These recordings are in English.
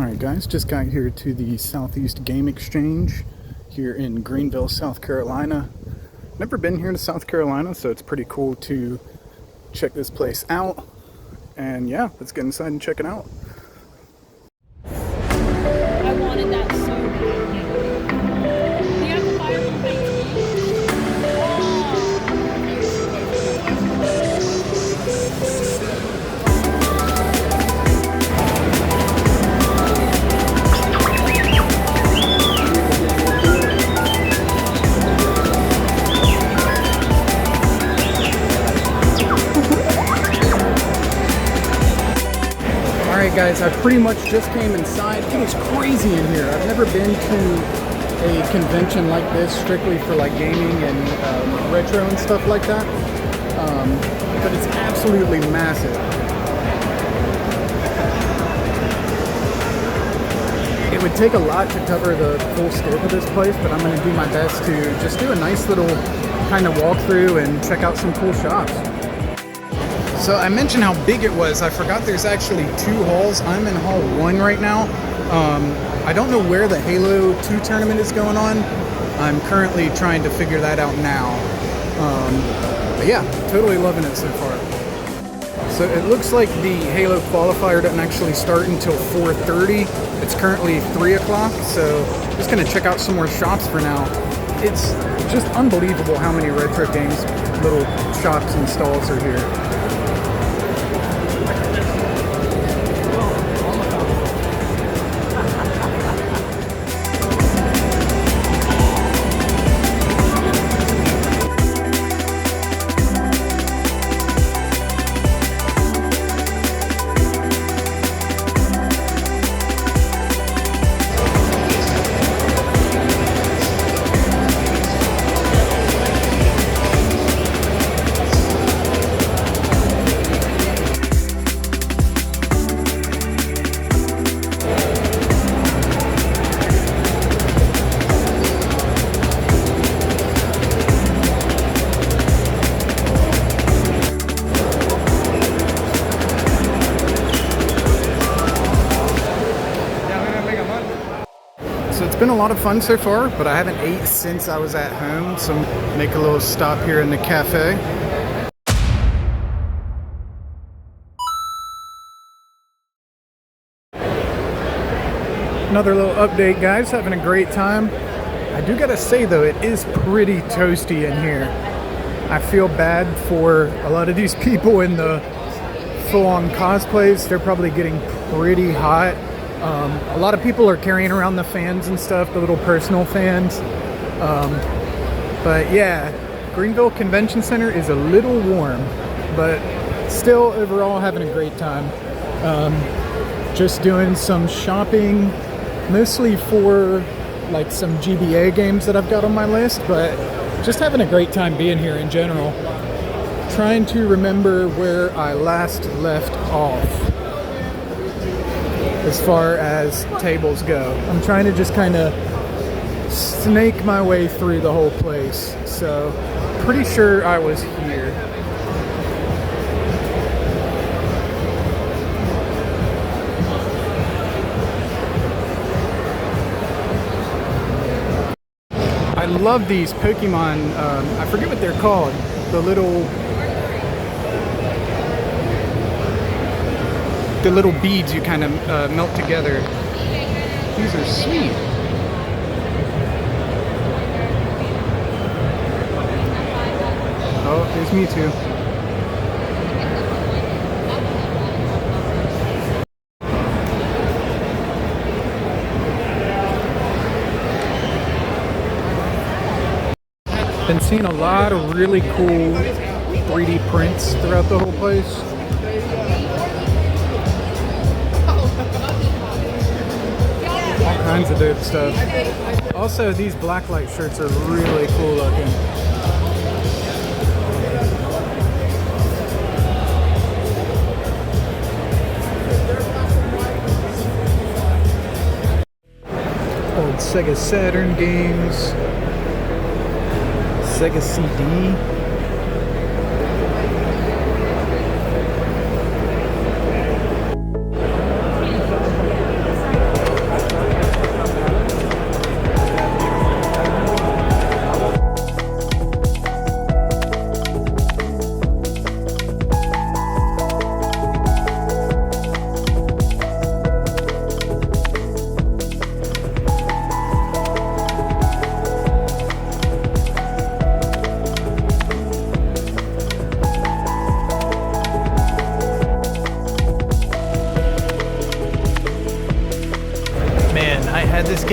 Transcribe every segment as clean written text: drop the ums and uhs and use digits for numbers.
Alright guys, just got here to the Southeast Game Exchange here in Greenville, South Carolina. Never been here to South Carolina, so it's pretty cool to check this place out. And yeah, let's get inside and check it out. I wanted that so bad. Do you have the fire from Alright guys, I pretty much just came inside. It was crazy in here. I've never been to a convention like this strictly for like gaming and retro and stuff like that. But it's absolutely massive. It would take a lot to cover the full scope of this place, but I'm going to do my best to just do a nice little kind of walkthrough and check out some cool shops. So I mentioned how big it was. I forgot there's actually two halls. I'm in hall 1 right now. I don't know where the Halo 2 tournament is going on. I'm currently trying to figure that out now. But yeah, totally loving it so far. So it looks like the Halo qualifier doesn't actually start until 4:30. It's currently 3 o'clock, so just gonna check out some more shops for now. It's just unbelievable how many retro games, little shops and stalls are here. It's been a lot of fun so far, but I haven't ate since I was at home, so make a little stop here in the cafe. Another little update, guys. Having a great time. I do gotta say though, it is pretty toasty in here. I feel bad for a lot of these people in the full-on cosplays. They're probably getting pretty hot. A lot of people are carrying around the fans and stuff, the little personal fans. But yeah, Greenville Convention Center is a little warm, but still overall having a great time. Just doing some shopping, mostly for like some GBA games that I've got on my list, but just having a great time being here in general. Trying to remember where I last left off as far as tables go. I'm trying to just kind of snake my way through the whole place. So, pretty sure I was here. I love these Pokemon, I forget what they're called, the little beads you kind of melt together. These are sweet. Oh, there's Mewtwo. Been seeing a lot of really cool 3D prints throughout the whole place. Kinds of dope stuff. Also, these blacklight shirts are really cool looking. Old Sega Saturn games, Sega CD.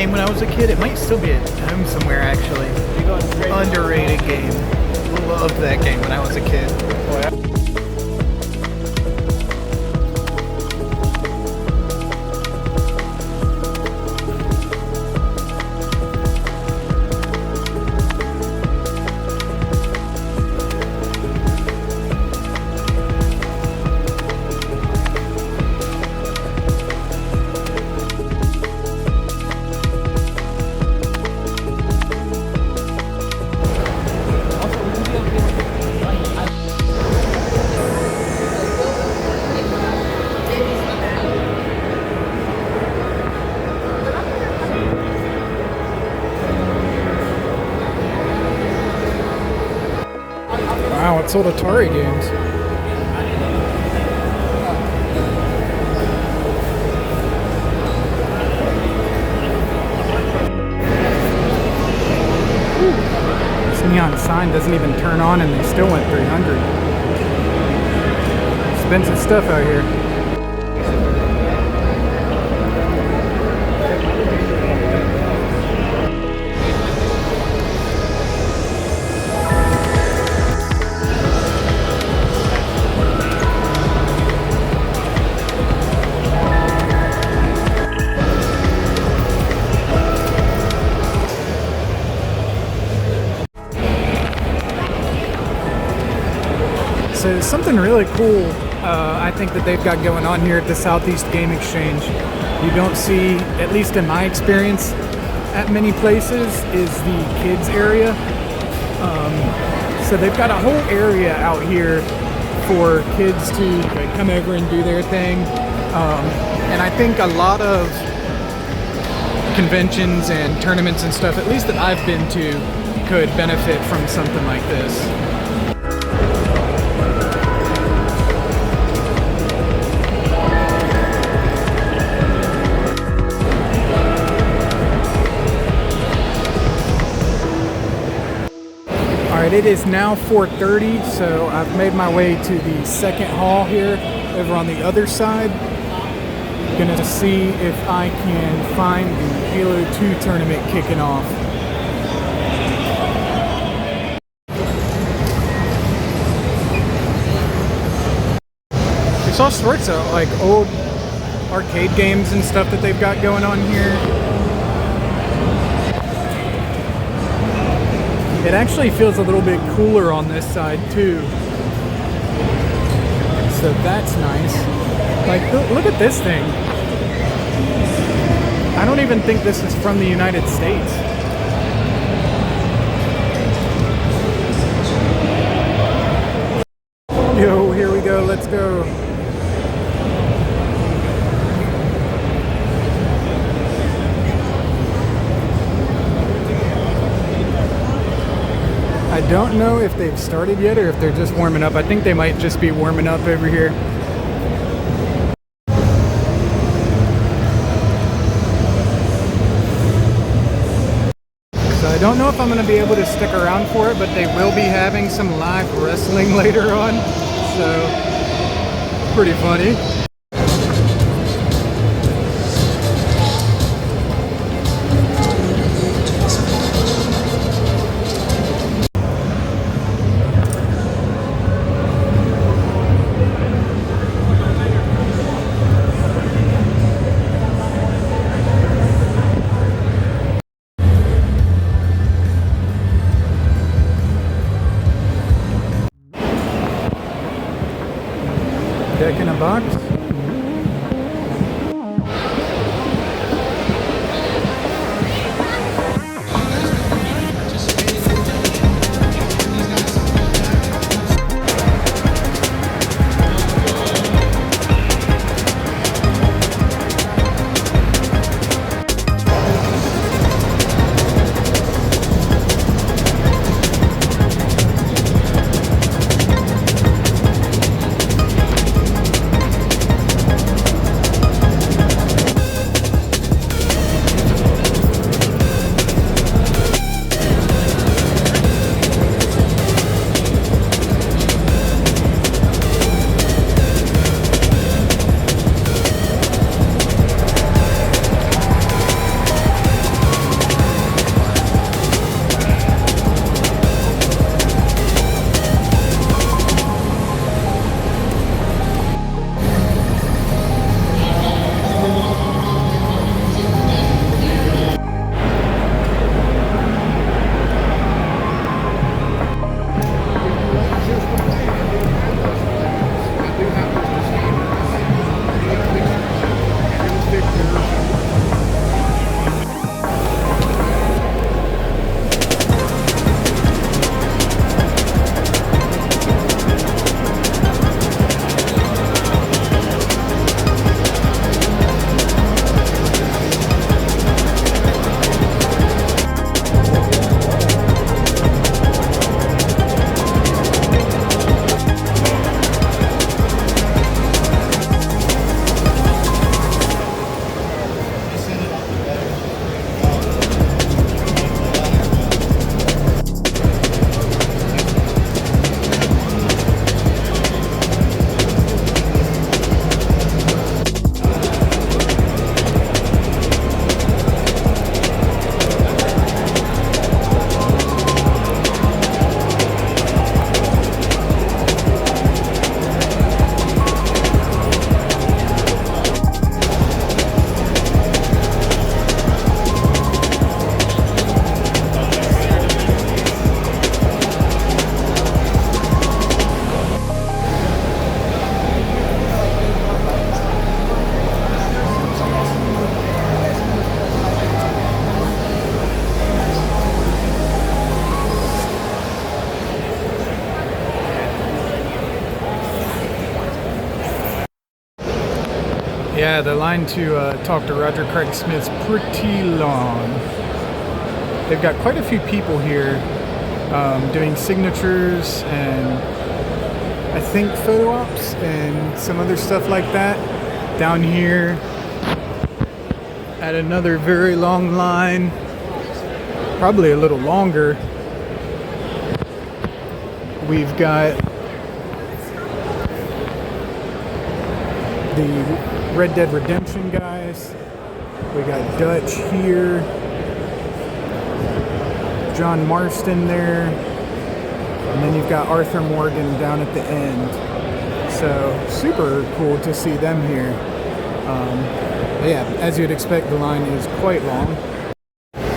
game when I was a kid. It might still be at home somewhere, actually. Underrated game. Loved that game when I was a kid. Wow, it's old Atari games. This neon sign doesn't even turn on and they still went 300. Expensive stuff out here. So something really cool I think that they've got going on here at the Southeast Game Exchange. You don't see, at least in my experience, at many places, is the kids area. So they've got a whole area out here for kids to come over and do their thing. And I think a lot of conventions and tournaments and stuff, at least that I've been to, could benefit from something like this. Alright, it is now 4:30, so I've made my way to the second hall here, over on the other side. Gonna see if I can find the Halo 2 tournament kicking off. There's all sorts of like old arcade games and stuff that they've got going on here. It actually feels a little bit cooler on this side too. So that's nice. Like, look at this thing. I don't even think this is from the United States. Yo, here we go, let's go. I don't know if they've started yet or if they're just warming up. I think they might just be warming up over here. So I don't know if I'm going to be able to stick around for it, but they will be having some live wrestling later on. So, pretty funny. Deck in a box. Yeah, the line to talk to Roger Craig Smith's pretty long. They've got quite a few people here doing signatures and I think photo ops and some other stuff like that. Down here at another very long line, probably a little longer, we've got the Red Dead Redemption guys. We got Dutch here, John Marston there, and then you've got Arthur Morgan down at the end. So super cool to see them here. Yeah, as you'd expect, the line is quite long.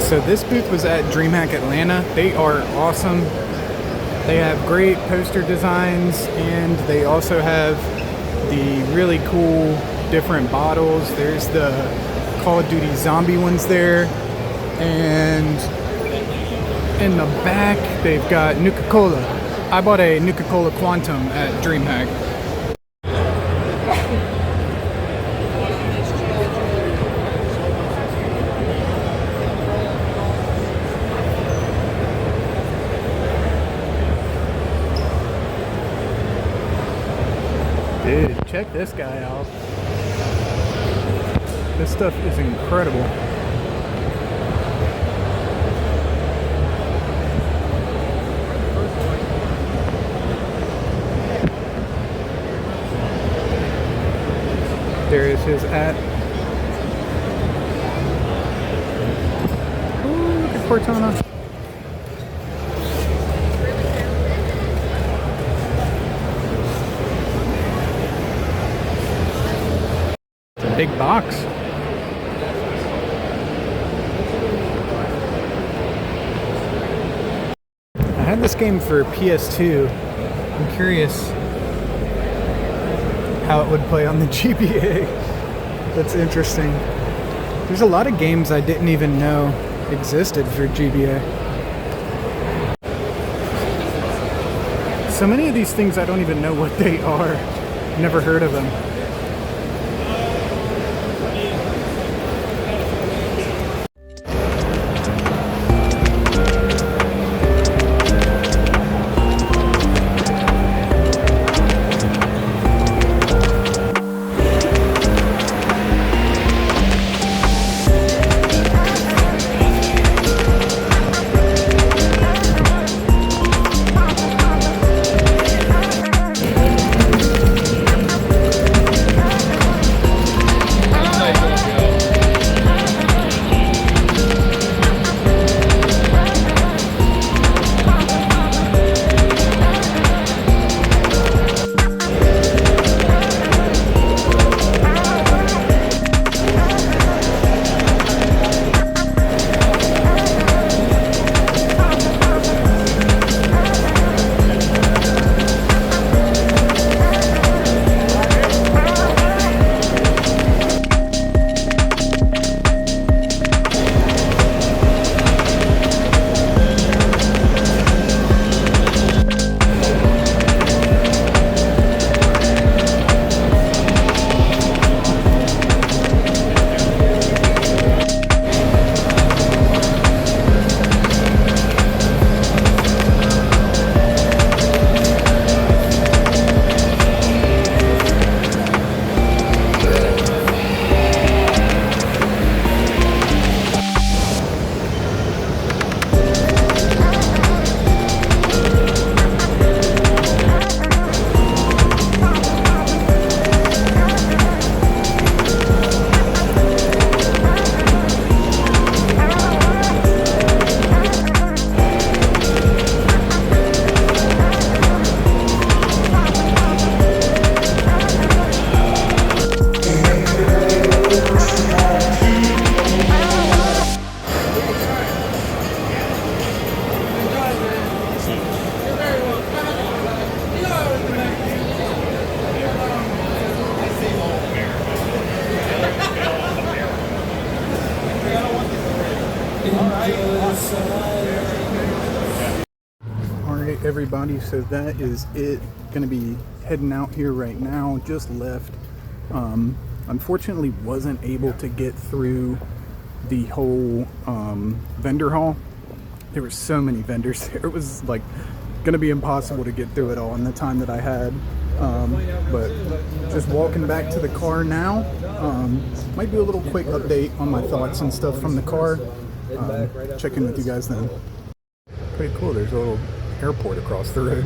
So this booth was at Dreamhack Atlanta. They are awesome. They have great poster designs, and they also have the really cool different bottles. There's the Call of Duty zombie ones there, and in the back they've got Nuka-Cola. I bought a Nuka-Cola Quantum at Dreamhack. Dude, check this guy out. This stuff is incredible. There is his at. Ooh, look at Cortana. Big box. I had this game for PS2. I'm curious how it would play on the GBA. That's interesting. There's a lot of games I didn't even know existed for GBA. So many of these things I don't even know what they are. Never heard of them. Alright everybody, so that is it. Gonna be heading out here right now. Just left. unfortunately wasn't able to get through the whole vendor hall. There were so many vendors there. It was like gonna be impossible to get through it all in the time that I had. But just walking back to the car now. Might do a little quick update on my thoughts and stuff from the car. Check in with you guys then. Pretty cool. There's a little airport across the road.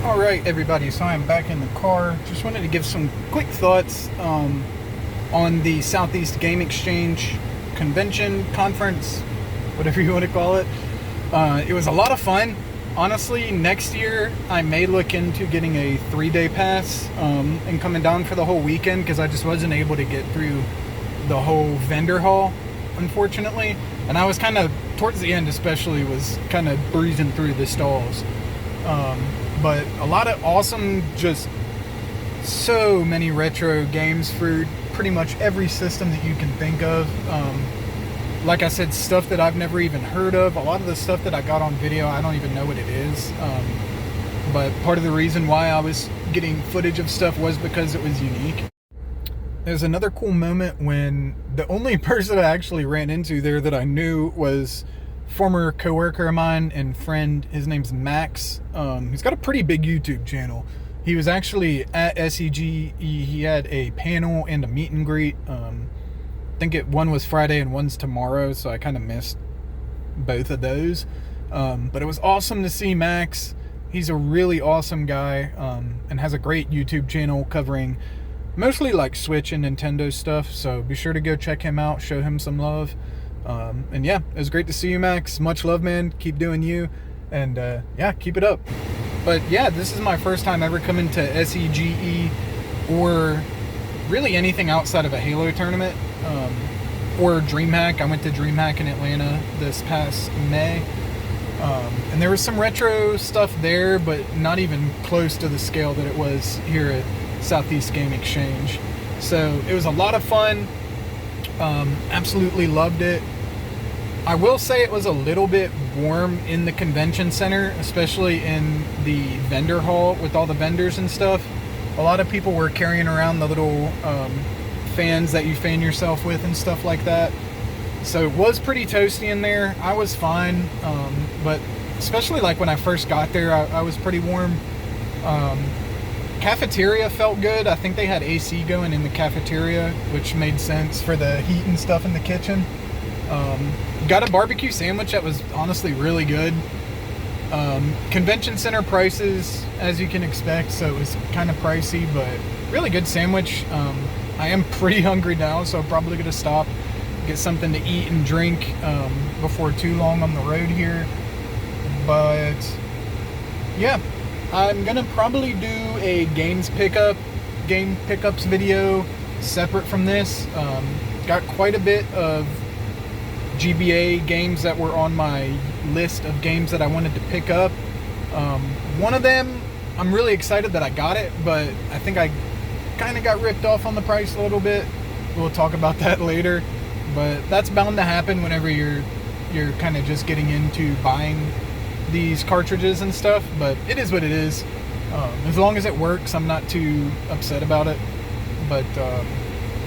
All right, everybody. So I'm back in the car. Just wanted to give some quick thoughts on the Southeast Game Exchange convention, conference, whatever you want to call it. It was a lot of fun. Honestly, next year I may look into getting a 3-day pass and coming down for the whole weekend, because I just wasn't able to get through the whole vendor hall, unfortunately. And I was kind of, towards the end especially, was kind of breezing through the stalls. But a lot of awesome, just so many retro games for pretty much every system that you can think of. Like I said, stuff that I've never even heard of. A lot of the stuff that I got on video, I don't even know what it is. But part of the reason why I was getting footage of stuff was because it was unique. There's another cool moment when the only person I actually ran into there that I knew was former coworker of mine and friend. His name's Max. He's got a pretty big YouTube channel. He was actually at SEG. He had a panel and a meet and greet. I think one was Friday and one's tomorrow, so I kind of missed both of those. But it was awesome to see Max. He's a really awesome guy, and has a great YouTube channel covering mostly like Switch and Nintendo stuff. So be sure to go check him out, show him some love. And yeah, it was great to see you, Max. Much love, man. Keep doing you, and yeah, keep it up. But yeah, this is my first time ever coming to SEGE or really anything outside of a Halo tournament. Or Dreamhack. I went to Dreamhack in Atlanta this past May. And there was some retro stuff there, but not even close to the scale that it was here at Southeast Game Exchange. So it was a lot of fun. Absolutely loved it. I will say it was a little bit warm in the convention center, especially in the vendor hall with all the vendors and stuff. A lot of people were carrying around the little fans that you fan yourself with and stuff like that. So it was pretty toasty in there. I was fine, but especially like when I first got there, I was pretty warm. Cafeteria felt good. I think they had AC going in the cafeteria, which made sense for the heat and stuff in the kitchen. Got a barbecue sandwich that was honestly really good. Convention center prices, as you can expect, so it was kind of pricey, but really good sandwich. I am pretty hungry now, so I'm probably going to stop, get something to eat and drink before too long on the road here. But yeah, I'm going to probably do a game pickups video separate from this. Got quite a bit of GBA games that were on my list of games that I wanted to pick up. One of them, I'm really excited that I got it, but I think I kind of got ripped off on the price a little bit. We'll talk about that later, but that's bound to happen whenever you're kind of just getting into buying these cartridges and stuff. But it is what it is. As long as it works, I'm not too upset about it. But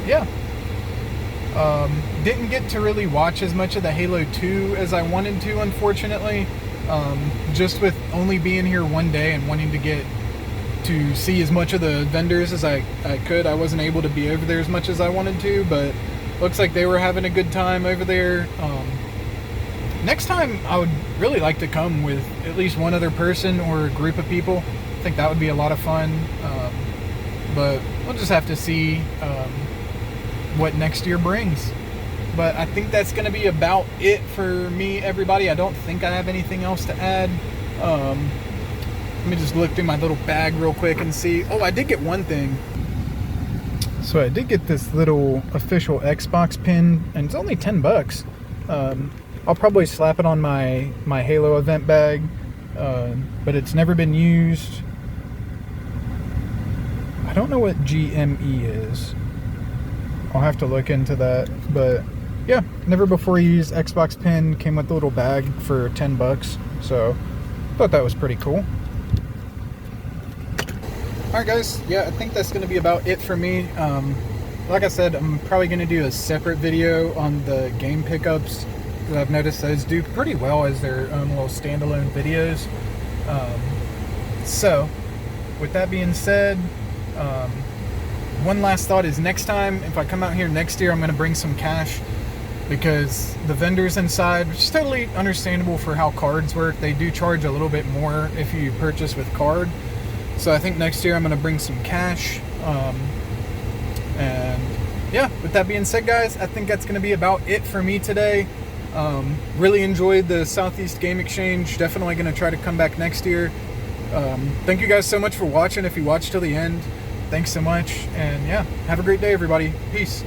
yeah, didn't get to really watch as much of the Halo 2 as I wanted to, unfortunately. Just with only being here one day and wanting to get to see as much of the vendors as I could, I wasn't able to be over there as much as I wanted to, but looks like they were having a good time over there. Next time I would really like to come with at least one other person or a group of people. I think that would be a lot of fun, but we'll just have to see what next year brings. But I think that's going to be about it for me, everybody. I don't think I have anything else to add. Let me just look through my little bag real quick and see. Oh, I did get one thing. So I did get this little official Xbox pin, and it's only $10. I'll probably slap it on my Halo event bag, but it's never been used. I don't know what GME is. I'll have to look into that, but yeah, never before used Xbox pin. Came with a little bag for $10, so thought that was pretty cool. Alright guys, yeah, I think that's going to be about it for me. Like I said, I'm probably going to do a separate video on the game pickups, because I've noticed those do pretty well as their own little standalone videos. So, with that being said, one last thought is next time, if I come out here next year, I'm going to bring some cash, because the vendors inside, which is totally understandable for how cards work, they do charge a little bit more if you purchase with card. So I think next year I'm going to bring some cash. And yeah, with that being said, guys, I think that's going to be about it for me today. Really enjoyed the Southeast Game Exchange. Definitely going to try to come back next year. Thank you guys so much for watching. If you watched till the end, thanks so much. And yeah, have a great day, everybody. Peace.